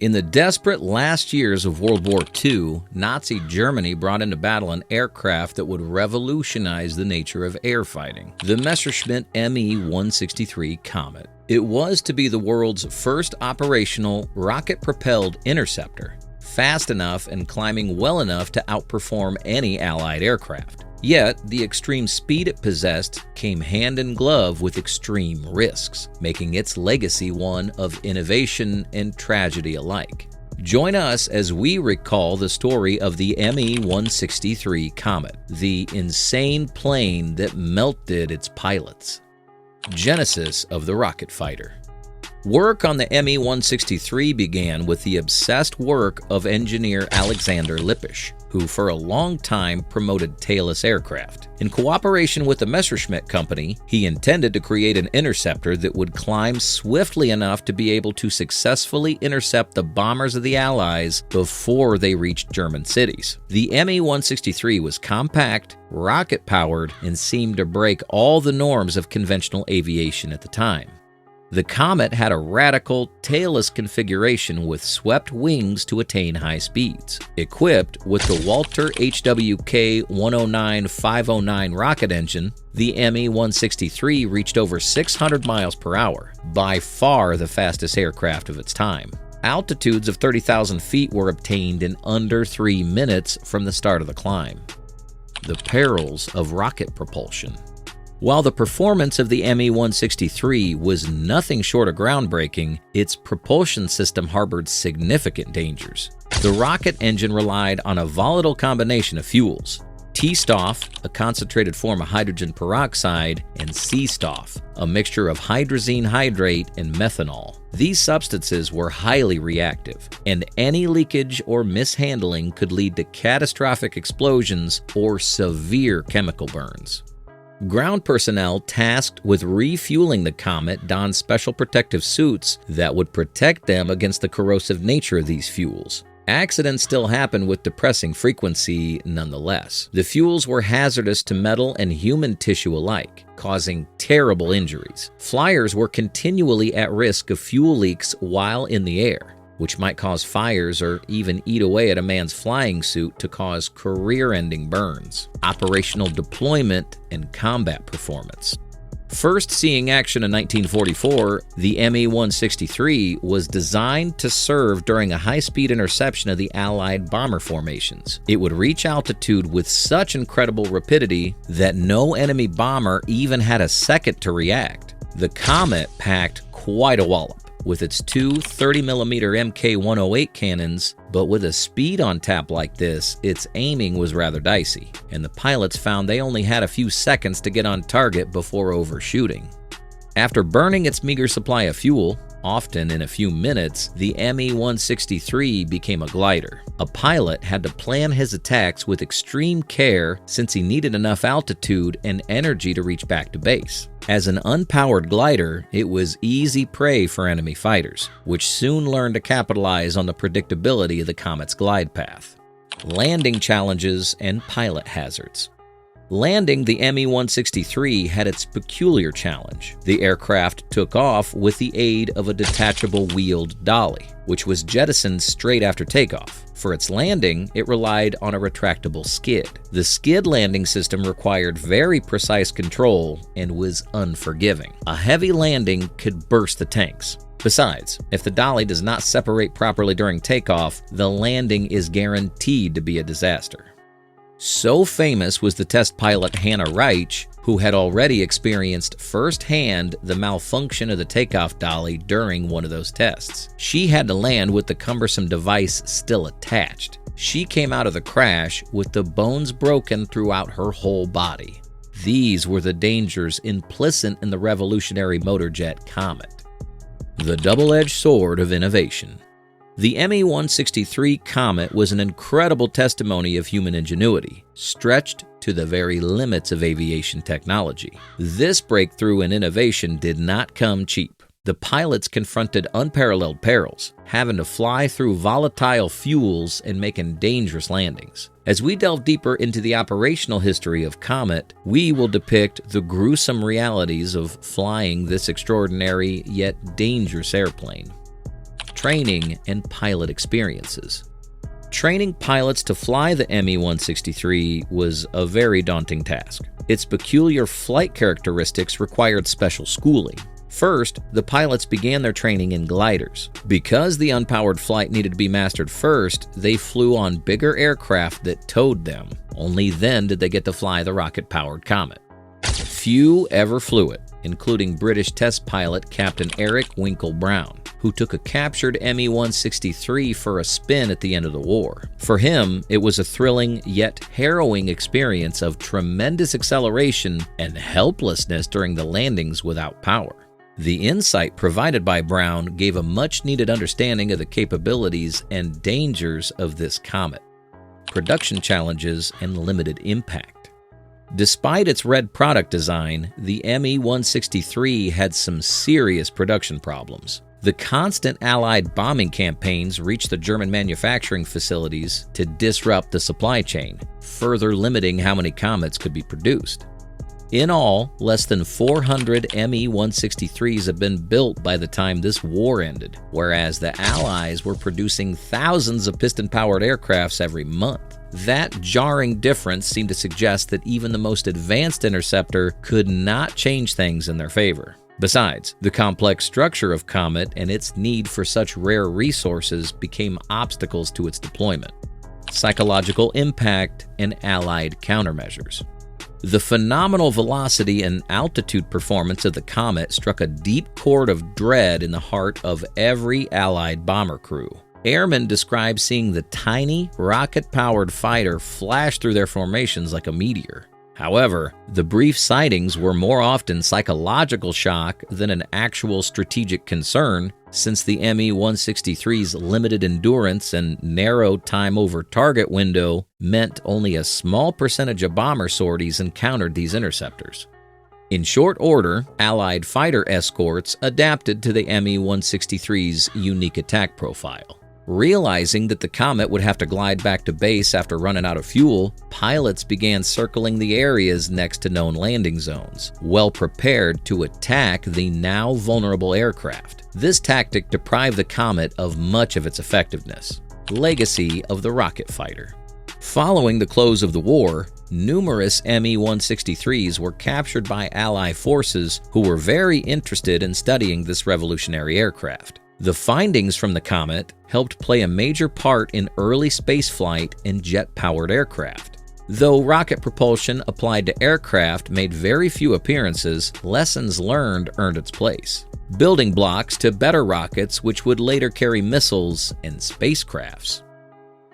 In the desperate last years of World War II, Nazi Germany brought into battle an aircraft that would revolutionize the nature of air fighting, the Messerschmitt Me-163 Komet. It was to be the world's first operational rocket-propelled interceptor, fast enough and climbing well enough to outperform any Allied aircraft. Yet, the extreme speed it possessed came hand in glove with extreme risks, making its legacy one of innovation and tragedy alike. Join us as we recall the story of the Me-163 Komet, the insane plane that melted its pilots. Genesis of the rocket fighter. Work on the Me-163 began with the obsessed work of engineer Alexander Lippisch, who for a long time promoted tailless aircraft. In cooperation with the Messerschmitt Company, he intended to create an interceptor that would climb swiftly enough to be able to successfully intercept the bombers of the Allies before they reached German cities. The Me-163 was compact, rocket-powered, and seemed to break all the norms of conventional aviation at the time. The Komet had a radical, tailless configuration with swept wings to attain high speeds. Equipped with the Walter HWK-109-509 rocket engine, the Me-163 reached over 600 miles per hour, by far the fastest aircraft of its time. Altitudes of 30,000 feet were obtained in under 3 minutes from the start of the climb. The perils of rocket propulsion. While the performance of the Me-163 was nothing short of groundbreaking, its propulsion system harbored significant dangers. The rocket engine relied on a volatile combination of fuels: T-Stoff, a concentrated form of hydrogen peroxide, and C-Stoff, a mixture of hydrazine hydrate and methanol. These substances were highly reactive, and any leakage or mishandling could lead to catastrophic explosions or severe chemical burns. Ground personnel tasked with refueling the Komet donned special protective suits that would protect them against the corrosive nature of these fuels. Accidents still happen with depressing frequency nonetheless. The fuels were hazardous to metal and human tissue alike, causing terrible injuries. Flyers were continually at risk of fuel leaks while in the air, which might cause fires or even eat away at a man's flying suit to cause career-ending burns. Operational deployment and combat performance. First seeing action in 1944, the Me-163 was designed to serve during a high-speed interception of the Allied bomber formations. It would reach altitude with such incredible rapidity that no enemy bomber even had a second to react. The Komet packed quite a wallop, with its two 30mm Mk-108 cannons, but with a speed on tap like this, its aiming was rather dicey, and the pilots found they only had a few seconds to get on target before overshooting. After burning its meager supply of fuel, often in a few minutes, the Me-163 became a glider. A pilot had to plan his attacks with extreme care since he needed enough altitude and energy to reach back to base. As an unpowered glider, it was easy prey for enemy fighters, which soon learned to capitalize on the predictability of the Komet's glide path. Landing challenges and pilot hazards. Landing the Me-163 had its peculiar challenge. The aircraft took off with the aid of a detachable wheeled dolly, which was jettisoned straight after takeoff. For its landing, it relied on a retractable skid. The skid landing system required very precise control and was unforgiving. A heavy landing could burst the tanks. Besides, if the dolly does not separate properly during takeoff, the landing is guaranteed to be a disaster. So famous was the test pilot Hannah Reich, who had already experienced firsthand the malfunction of the takeoff dolly during one of those tests. She had to land with the cumbersome device still attached. She came out of the crash with the bones broken throughout her whole body. These were the dangers implicit in the revolutionary motorjet Komet. The double-edged sword of innovation. The Me-163 Komet was an incredible testimony of human ingenuity, stretched to the very limits of aviation technology. This breakthrough in innovation did not come cheap. The pilots confronted unparalleled perils, having to fly through volatile fuels and making dangerous landings. As we delve deeper into the operational history of Komet, we will depict the gruesome realities of flying this extraordinary yet dangerous airplane. training, and pilot experiences. Training pilots to fly the Me-163 was a very daunting task. Its peculiar flight characteristics required special schooling. First, the pilots began their training in gliders. Because the unpowered flight needed to be mastered first, they flew on bigger aircraft that towed them. Only then did they get to fly the rocket-powered Komet. Few ever flew it, including British test pilot Captain Eric Winkle Brown, who took a captured Me-163 for a spin at the end of the war. For him, it was a thrilling yet harrowing experience of tremendous acceleration and helplessness during the landings without power. The insight provided by Brown gave a much-needed understanding of the capabilities and dangers of this comet, production challenges, and limited impact. Despite its red product design, the Me-163 had some serious production problems. The constant Allied bombing campaigns reached the German manufacturing facilities to disrupt the supply chain, further limiting how many Komets could be produced. In all, less than 400 Me-163s have been built by the time this war ended, whereas the Allies were producing thousands of piston-powered aircrafts every month. That jarring difference seemed to suggest that even the most advanced interceptor could not change things in their favor. Besides, the complex structure of Komet and its need for such rare resources became obstacles to its deployment. Psychological impact and Allied countermeasures. The phenomenal velocity and altitude performance of the Komet struck a deep chord of dread in the heart of every Allied bomber crew. Airmen describe seeing the tiny, rocket-powered fighter flash through their formations like a meteor. However, the brief sightings were more often psychological shock than an actual strategic concern, since the Me-163's limited endurance and narrow time over target window meant only a small percentage of bomber sorties encountered these interceptors. In short order, Allied fighter escorts adapted to the Me-163's unique attack profile. Realizing that the Komet would have to glide back to base after running out of fuel, pilots began circling the areas next to known landing zones, well prepared to attack the now vulnerable aircraft. This tactic deprived the Komet of much of its effectiveness. Legacy of the rocket fighter. Following the close of the war, numerous Me-163s were captured by Allied forces who were very interested in studying this revolutionary aircraft. The findings from the Komet helped play a major part in early spaceflight and jet-powered aircraft. Though rocket propulsion applied to aircraft made very few appearances, lessons learned earned its place. Building blocks to better rockets which would later carry missiles and spacecrafts.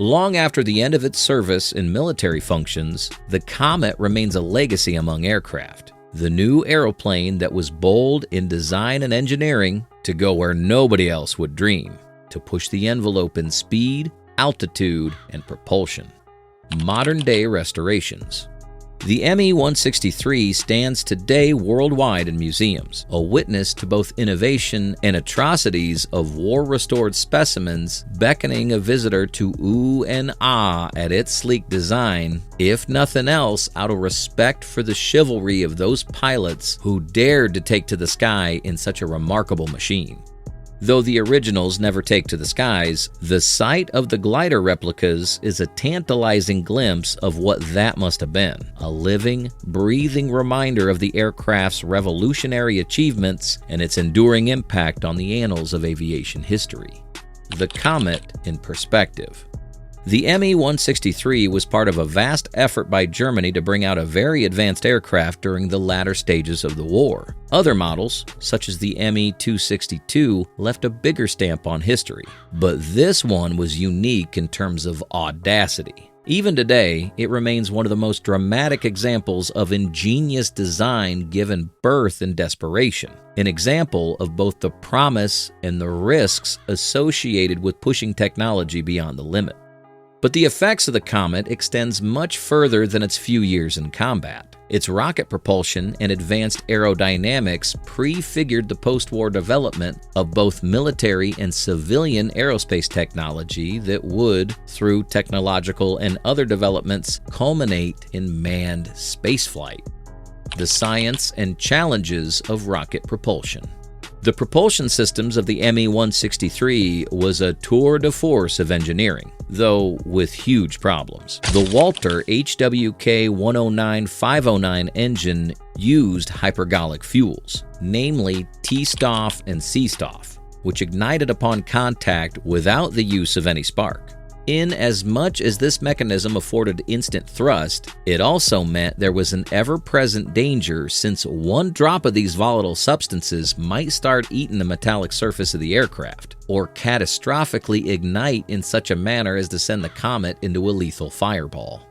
Long after the end of its service in military functions, the Komet remains a legacy among aircraft. The new aeroplane that was bold in design and engineering to go where nobody else would dream, to push the envelope in speed, altitude, and propulsion. Modern-day restorations. The Me-163 stands today worldwide in museums, a witness to both innovation and atrocities of war-restored specimens, beckoning a visitor to ooh and ah at its sleek design, if nothing else out of respect for the chivalry of those pilots who dared to take to the sky in such a remarkable machine. Though the originals never take to the skies, the sight of the glider replicas is a tantalizing glimpse of what that must have been, a living, breathing reminder of the aircraft's revolutionary achievements and its enduring impact on the annals of aviation history. The Komet in perspective. The Me-163 was part of a vast effort by Germany to bring out a very advanced aircraft during the latter stages of the war. Other models, such as the Me-262, left a bigger stamp on history, but this one was unique in terms of audacity. Even today, it remains one of the most dramatic examples of ingenious design given birth in desperation, an example of both the promise and the risks associated with pushing technology beyond the limit. But the effects of the Komet extends much further than its few years in combat. Its rocket propulsion and advanced aerodynamics prefigured the post-war development of both military and civilian aerospace technology that would, through technological and other developments, culminate in manned spaceflight. The science and challenges of rocket propulsion. The propulsion systems of the Me-163 was a tour de force of engineering, though with huge problems. The Walter HWK 109-509 engine used hypergolic fuels, namely T-Stoff and C-Stoff, which ignited upon contact without the use of any spark. In as much as this mechanism afforded instant thrust, it also meant there was an ever-present danger, since one drop of these volatile substances might start eating the metallic surface of the aircraft, or catastrophically ignite in such a manner as to send the Komet into a lethal fireball.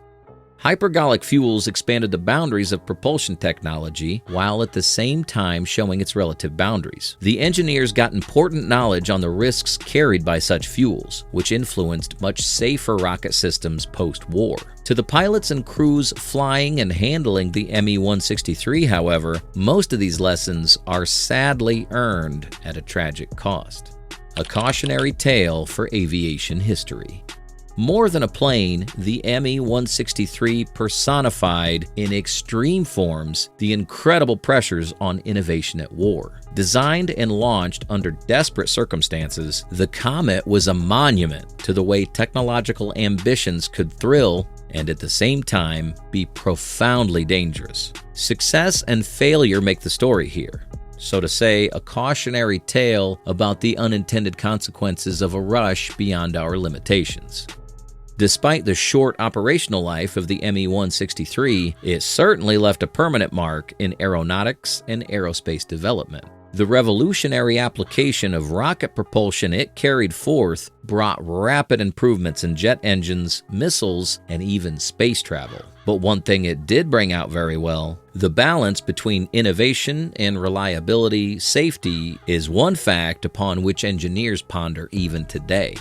Hypergolic fuels expanded the boundaries of propulsion technology while at the same time showing its relative boundaries. The engineers got important knowledge on the risks carried by such fuels, which influenced much safer rocket systems post-war. To the pilots and crews flying and handling the Me-163, however, most of these lessons are sadly earned at a tragic cost. A cautionary tale for aviation history. More than a plane, the Me-163 personified in extreme forms the incredible pressures on innovation at war. Designed and launched under desperate circumstances, the Komet was a monument to the way technological ambitions could thrill and at the same time be profoundly dangerous. Success and failure make the story here. So to say, a cautionary tale about the unintended consequences of a rush beyond our limitations. Despite the short operational life of the Me-163, it certainly left a permanent mark in aeronautics and aerospace development. The revolutionary application of rocket propulsion it carried forth brought rapid improvements in jet engines, missiles, and even space travel. But one thing it did bring out very well, the balance between innovation and reliability, safety, is one fact upon which engineers ponder even today.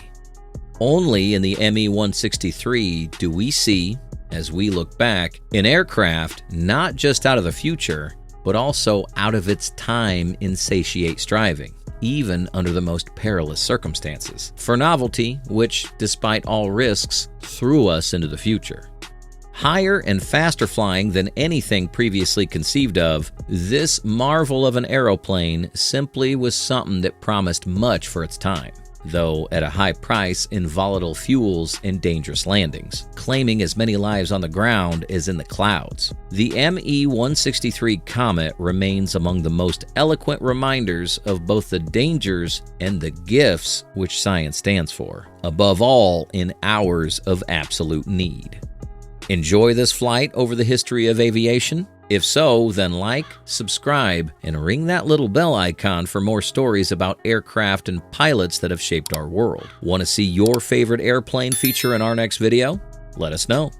Only in the Me-163 do we see, as we look back, an aircraft not just out of the future, but also out of its time in satiate striving, even under the most perilous circumstances, for novelty which, despite all risks, threw us into the future. Higher and faster flying than anything previously conceived of, this marvel of an aeroplane simply was something that promised much for its time, though at a high price in volatile fuels and dangerous landings, claiming as many lives on the ground as in the clouds. The Me-163 Komet remains among the most eloquent reminders of both the dangers and the gifts which science stands for, above all in hours of absolute need. Enjoy this flight over the history of aviation? If so, then like, subscribe, and ring that little bell icon for more stories about aircraft and pilots that have shaped our world. Want to see your favorite airplane feature in our next video? Let us know.